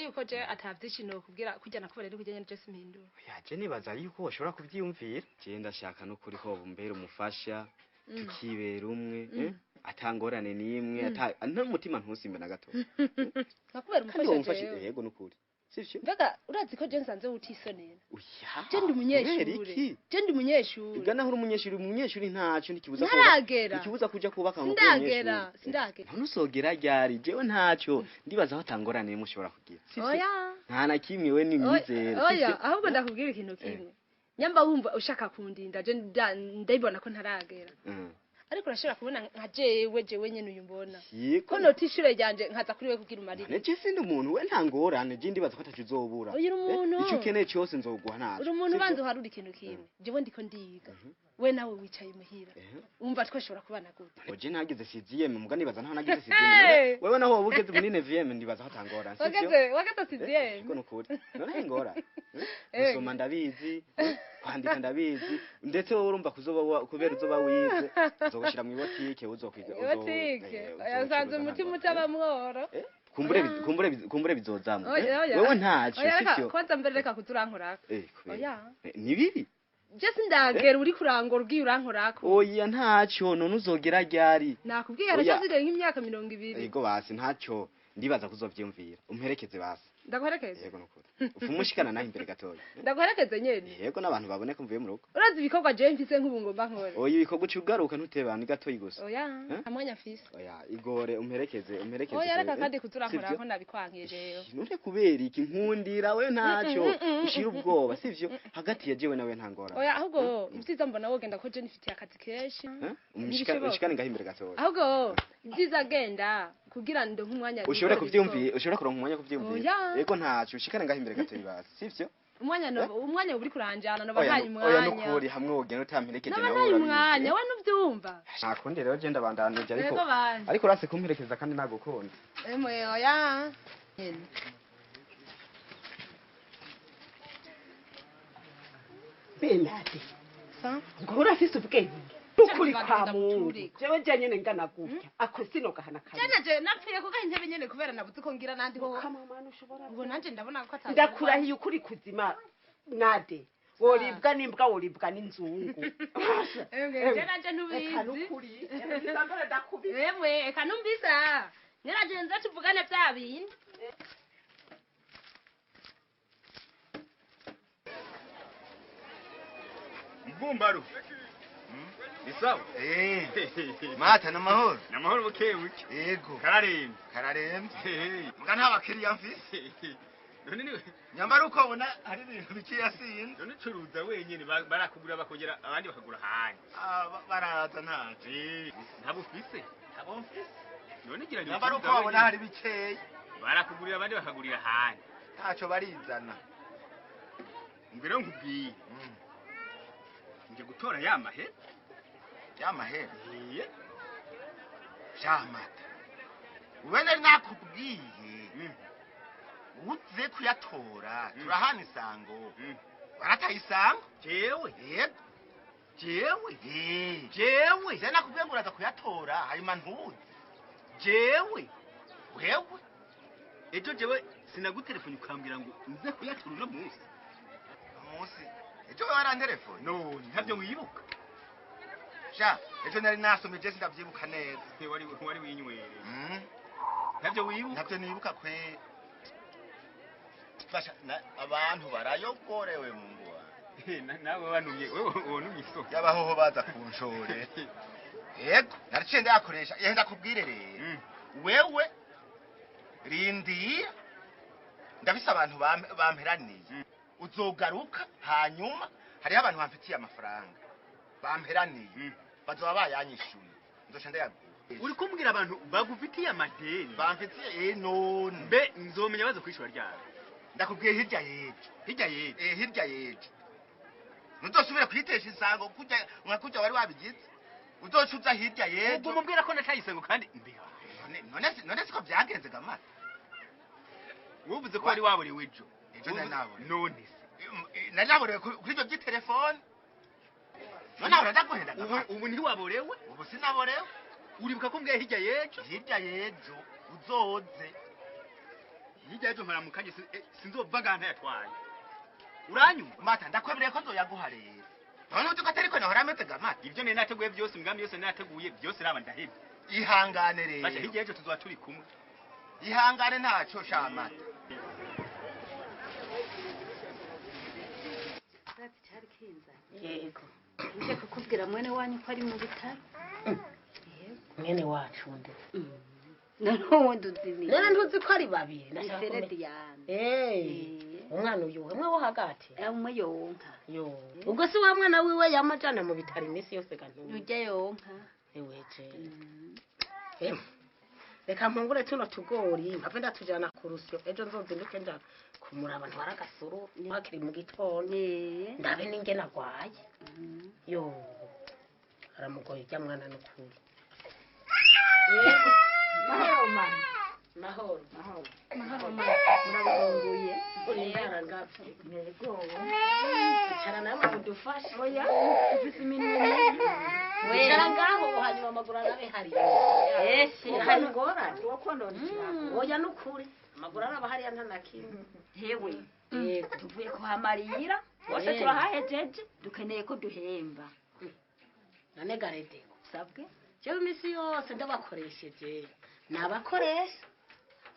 yuko je atavyishino kubwira kujya nakubarera kujya je simpindura yaje nibaza yuko ushobora kuvyiyumvira je ndashaka no kuri ko bumbera umufasha tukibera umwe atangorane nimwe nta mutima ntusimbe na gato nakubera umufasha yego nukuri sivyo mbega urazi ko je nsanze utisonera oya je ndi umunyeshuri igana aho umunyeshuri ntacyo ntikibuza ikibuza kuja kubaka ngo sindagera ntusogera ryari jewe ntacyo ndibaza aho atangorane mushobora kugira oya nta na kimwe we nimwizera oya ahubwo ndakubwira ikintu kimwe nyamba wumva ushaka kundinda je ndayibona ko ntaragera ariko urashobora kubona nka jewe nyene uyu mbona ko notishure ryanje nkaza kuri we kugira umarire neje sindi umuntu we ntangorane je ndibaza ko atacu uzobura icyo ukeneye cyose nzoguha naco uri umuntu banze uharura ikintu kimwe jewe ndiko ndiga we nawe wicaye muhira umva twashobora kubana gute oje nagize CDM muga nibaza ntaho nagize CDM wewe naho wabugeze muri 9e ndibaza ko atangorane sivyo wageze CDM ko nukuri none ngora gusoma ndabizi kwandika ndabizi ndetse wowe urumva kuzoba kubera uzoba wize uzogushira mu botike uzokwiga yasanze umutima utabamworo kumbure bizozamwe wewe ntacyo sivyo kwanza mbere reka kuturankoraka oya ni bibi je sindagera uri kurangora ugiye urankorako oya ntacyo none uzogera ryari nakubwiye arashazire nk'imyaka 20 yego basi ntacyo ndibaza kuzovyumvira umperekeze basi ndaguherekeze yego nukuri ufumushikana naho imbere gatoya ndaguherekeze nyene yego nabantu baboneka mvuye mu rugo urazi ibikorwa je mfise nk'ubu ngomba nkore oya ibikorwa ucugaruka ntutebana gatoyi gusa oya amwanya mfise oya igore umperekeze oya reka kandi kuturakora ko nabikwankiye jewe none kubera iki nkundira we ntacyo ushira ubwoba sivyo hagati ya jewe nawe ntangora oya ahubwo mvyiza mbona wogenda ko je nifitiye akazi kenshi umushikane ngaho imbere gatoya ahubwo mvyiza genda kugira ndo nk'umwanya ushobora kuvyumvira ushobora kuronka umwanya kuvyumvira yego ntacyo ushikane ngaho imbere gatoya basi sivyo umwanya uri kuranjana no bahaye umwanya oya nukuri hamwe wogenda utamperekeje nawe urabizi umwanya we nuvyumva nakundi rero je ndabandanije ariko urase kumperekeza kandi nagukunda emwe oya Benade ngora afise ubwenge ukuri kwa Mungu jewe je nyene ngana gutya ako sino gahana kare je napfiye kuko intebe nyene kubera nabuze ko ngira nandi ho kamamana ushobora ubwo nanje ndabona ko atazi ndakurahiye ukuri kuzima nade woribwa n'imbwa woribwa n'inzungu je nanje ntubizi kanukuri ndambara ndakubi emwe eka numvisa neraje nza tuvugane bya bindi Mbumbaro. Isawa? Mata na mahoro. Na mahoro bukewe. Yego. Kararembe. Muga nta bakiriya mfise. None niwe nyamara uko ubona hari ibintu bikiyasinze. None curuza wenyene barakugura bakogera abandi bakagura hanya. Baraza ntaje. Ntabo ufise. Ntabo mfise. None gira ni. Nyamara uko ubona hari bikeye. Barakugurira abandi bakagurira hanya. Ntaco barizana. Ngwero nkubwiye. Nje gutora yamahe. Yamahe. Iye. Shamata. Ubene nakubwiye. Uze kuyatora turahana isango. Barataye isango? Jewe. Yego. Jewe. Jewe. Je nakubwiye ngo uraza kuyatora hanyuma ntuzi. Jewe. Wewe. Ejo jewe sinagutelefone ukambwira ngo nze kuyatora uno munsi. Munsi. Ejo warantelefone? No, ntabyo wibuka. Sha, ejo nari nasomye je ndavyibuka neza. Wari winywere. Ntabyo wibuka? Ntabyo nibuka kwe. Basha abantu barayogorewe mu ngwa. Nawe wanumye, wewe wonumye isoko. Yabahoho baza kunshore. Yego, narice ndakoresha. Yenda kubwire rero. Wewe rindi ndabisa abantu bamperaniye. Uzogaruka hanyuma hari abantu bamfitiye amafaranga. Bamperaniye. Bazoba bayanyishuye. Ndoce ndayaguha. Uri kumbwira abantu bagufitiye amadeni. Bamfitiye none. Mbe nzomenya bazo kwishura ryabo. Ndakubwiye hirya yejo. Hirya yejo. Hirya yejo. Nuzosubira kwitesha isango kujya wari wabigize. Uzocuza hirya yejo. Ubwo mumbwira ko natayisengo kandi mbiha. None siko byagenze gamata. Uvuze ko wari waborewe ejo. Ejo nabore. None se. Nanaborewe kuri ibyo by'itelefone. None aho ndaguhenda gamata. Ubu ntiwaborewe? Ubu sinaborewe. Uribuka ko mbwiye hirya yejo? Hirya yejo uzoze. hirya y'ejo mpora mu kanya sinzova ngaha ntayatwaye uranyuma mata ndakwemereye ko nzoyaguha rero none uzi ko atari ko nahora ameze ga mata ibyo nari nateguye byose imigambi yose nateguye byose naba ndahebye ihangane rero basha hirya y'ejo tuzoba turi kumwe ihangane ntaco sha mata cyari kinza yego nje kukubwira mwene wanyu ko ari mu bitaro mwene wacu nde none wundi uzini none ntuzi ko ari babiri ni Ferediane umwana uyu umwe wo hagati umwe yonka ubwo si wa mwana wiwe yamajana mu bitaro iminsi yose kantu ujya yonka eweje reka mpungure tuno tugori mpave ndatujana ku rusyo ejo nzozinduke nja kumuraba ntwara agasuru hakiri mu gitondo ndabe ninge nagwaye yo aramugoye ijya mwana n'ukuri mahoro mama mahoro murabunguye uri yarangapfe yego icara namwe mudufashe oya ufise iminwe wicara ngaho hanyuma amaguru arabe hariya hari ingorane oya n'ukuri amaguru araba hariya ntanakimwe hewe tuvuye kuhamarira bose turahahejeje dukeneye ko duhemba none garede sabwe jewe imisi yose ndabakoresheje nabakoresha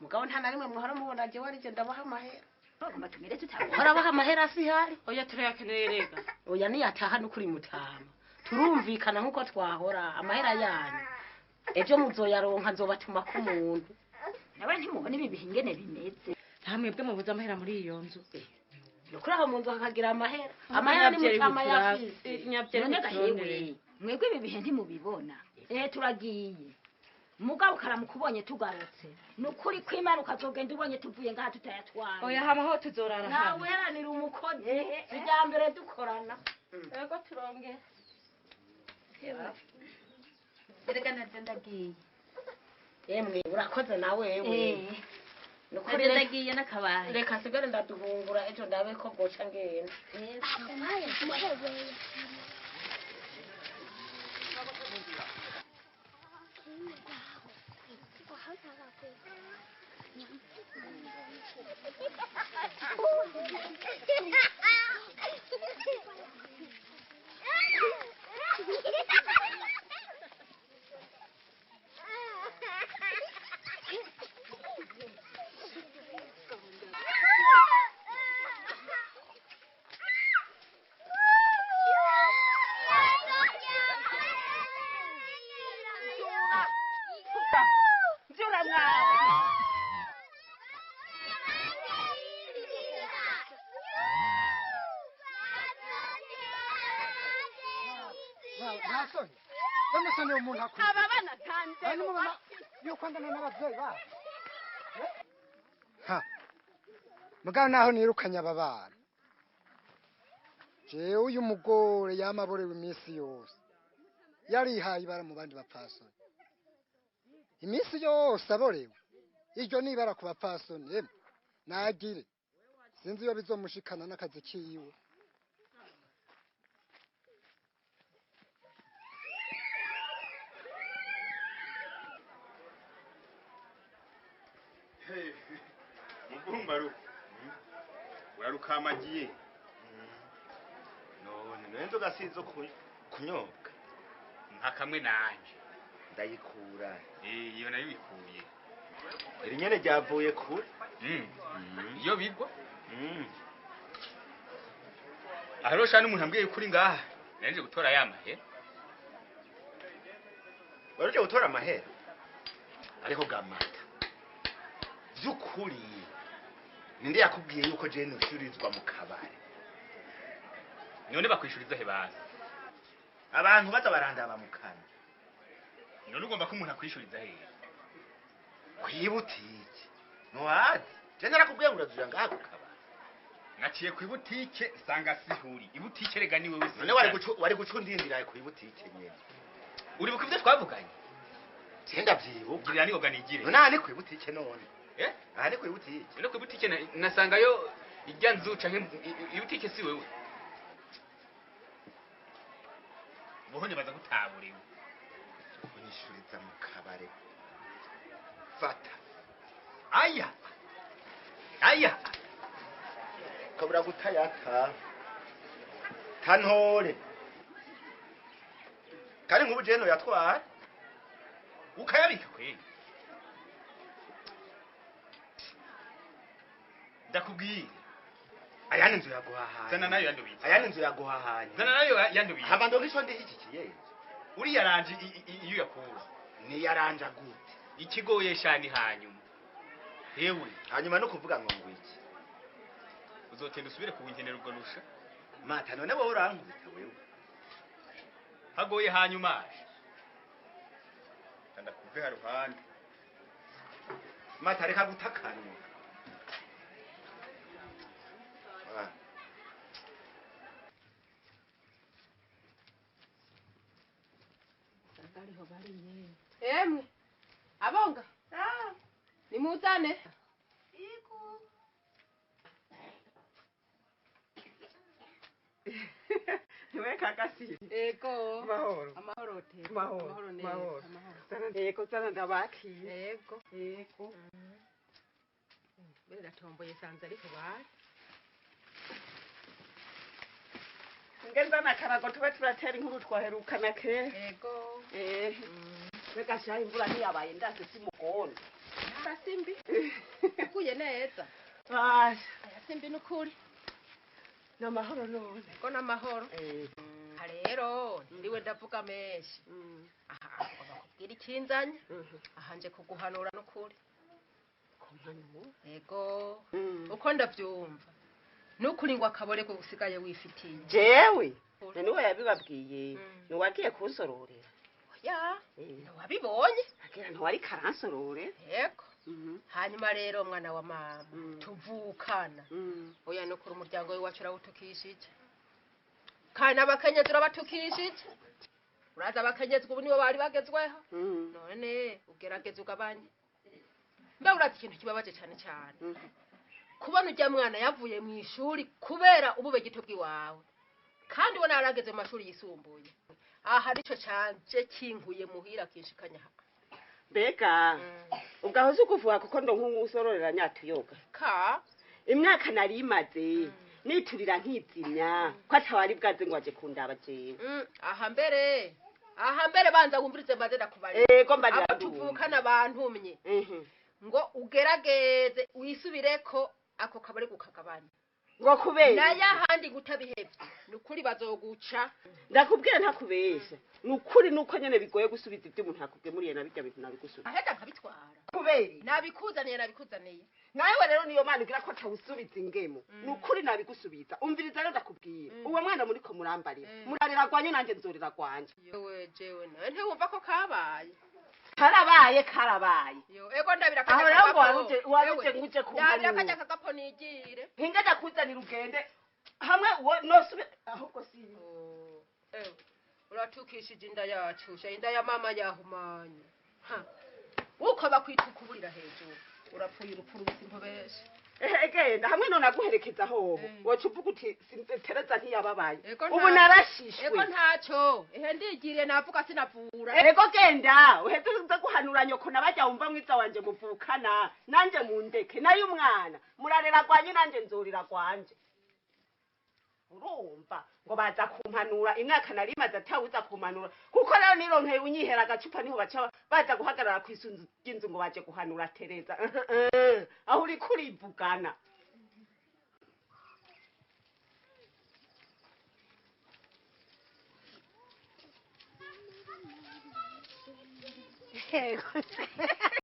mugabo nta na rimwe muhora mubona jewe arije ndabaha amahera bagomba tumere tutabona hora baha amahera si hari oya turayakeneye rega oya niyataha n'ukuri mutama turumvikana nk'uko twahora amahera yanyu ejo muzoyaronka nzobatuma ku muntu nawe ntimubona ibi bihe ingene bimeze nta mwebwe mubuze amahera muri iyo nzu nukuri aho mu nzu hakagira amahera ni mutama yafise none gahewe mwebwe ibi bihe ntimubibona turagiye mugabo karamukubonye tugarutse nukuri kwimana ukazogenda ubonye tuvuye ngaha tutayatwara oya hama ho tuzorara nawe heranira umukozi sijya mbere dukorana yego turonge erega naje ndagiye yemwe urakoze nawe wewe nukuri ndagiye n'akabaye reka sigare ndaduhungura ejo ndabe ko bwoca ngenda ntasoni bamusoni umuntu akwiye aba bana kanze mubona yuko andana n'abavyeyi babo mugabo naho nirukanye aba bana jewe uyu mugore yamaborewe iminsi yose yarihaye ibara mu bandi bapfasoni iminsi yose aborewe iryo nibara ku bapfasoni emwe nagire sinzi iyo bizomushikana n'akazi kiwe mugumbaru urarukamagiye none nendo gasizo kunyobwa nka kamwe nanje ndayikura iyo nayo bikuye iri nyene ryavuye kure iyo bigwa arosha n'umuntu ambwiye kuri ngaha nanje gutora ya mahera baruje gutora amahera ariko gamata byukuri ninde yakubwiye yuko je nushurizwa mu kabare none bakwishuriza he bazi abantu baza barandaba mu kana none ugomba ko umuntu akwishuriza he kwibutike noazi je narakubwiye ngo urazuja ngaha ku kabare naciye ku ibutike sanga sihuri ibutike rega niwe wese none wari gucundindira ku ibutike nyene uri bukuvye twavuganye genda vyibuka girira ni oganigire none ani ku ibutike none ahari ku ibutike none ku ibutike nasangayo ijya nzu canke ibutike si wewe bohone baza gutaburiwe kunyishuriza mu kabare fata aya aya ukabura gutayata tantore kandi nk'ubu jeno yatwara ukayabika kweli ndakubwiye ayandi nzu yaguhahanya zana nayo yandubitse ayandi nzu yaguhahanya zana nayo yandubitse hama ndo ngisho ndihikikiye uriya ranje iyo yakura ni yaranja gute ikigoye shani hanyuma hewe hanyuma no kuvuga ngo ngwiki uzotenda usubire kuwinkenera ubwo nusha mata none wowe urankubita wewe hagoye hanyuma ndakuve haruhande mata reka gutakanwa Emwe abonga nimuzane Niwe kakasiri. ego Mahoro. amahoro te Mahoro. neza Mahoro. amahoro Ego sana ndabaki. ego Ego. bera tomboye sanze ariko bari Ngeza nakarago tube turatera inkuru twaherukana ke. ego Reka shayi imvura ntiyabaye ndase simugona. arasimbi ukuye neza Basha. ayasimbi nukuri Namahoro none. ko namahoro rero ndiwe ndavuga menshi aha bakubwira ikinzanye aha nje kuguhanura nukuri ego uko ndavyumva nukuri ngo akabore ko usigaye wifitiye Jewe. Niwe yabibabwiye. Niwagiye kunsororera. ya wabibonye Agira ntwari karansorore. yego hanyuma rero mwana wa mama tuvukana oya no kuri umuryango wacu rawutukishije kana abakenyezi urabatukishije uraza abakenyezi ubu nibo bari bagezweho none ugerageza ugabanye mbe urazi ikintu kibabaje cyane cyane kubona ujya mwana yavuye mu ishuri kubera ubube gito bw'iwawe kandi ubona yarageze mu mashuri yisumbuye aha arico canje kinkuye muhira kinshikanya Bega. Ugahoze ukuvuga kuko ndo nk'umusororera nyatuyoga. ka Imyaka nari imaze niturira nkizimya ko atawari bwaze ngo aje kundaba jewe. aha mbere banza wumvirize maze ndakubari Ego mbarira abo tuvukana bantumye ngo ugerageze wisubireko ako kabari gukagabanya ngo kubera naye ahandi gutabihebye nukuri bazoguca ndakubwira ntakubesha nukuri nuko nyene bigoye gusubiza ibyo umuntu yakubwemuriye na bijya bintu nabigusubiza aheda nkabitwara kubera nabikuzaniye nawe rero niyo mana ugira ko atawusubiza ingemo nukuri nabigusubiza umviriza rero ndakubwira uwo mwana muri ko murambarira murarira gwanye nanje nzorira gwanje jewe nawe ntiwumva ko kabaye karabaye yo ego ndabira aho rero ngo waruje nguje ndabira kajya kagapo nigire hingaja kuzanira ugende hamwe nosube ahubwo si uratukishije inda yacu inda ya mama yahumanye uko bakwitukuburira hejuru urapfuye urupfu rusimpobeshe genda hamwe none aguherekeza hoho woca uvuga uti Tereza ntiyababaye Ego ubu narashishwe ego ntacyo ndigiriye navuga sinavura ego genda uheze uza guhanura nyoko nabajya wumva mwiza wanje muvukana nanje mundeke nayo umwana murarera gwanye nanje nzorira gwanje urumva ngo baza kumpanura imyaka nari maze atawuza kumpanura kuko rero nironkeye unyihera agacupa niho baca baza guhagarara ku isunzu y'inzu ngo baje guhanura Tereza aho uri kurivugana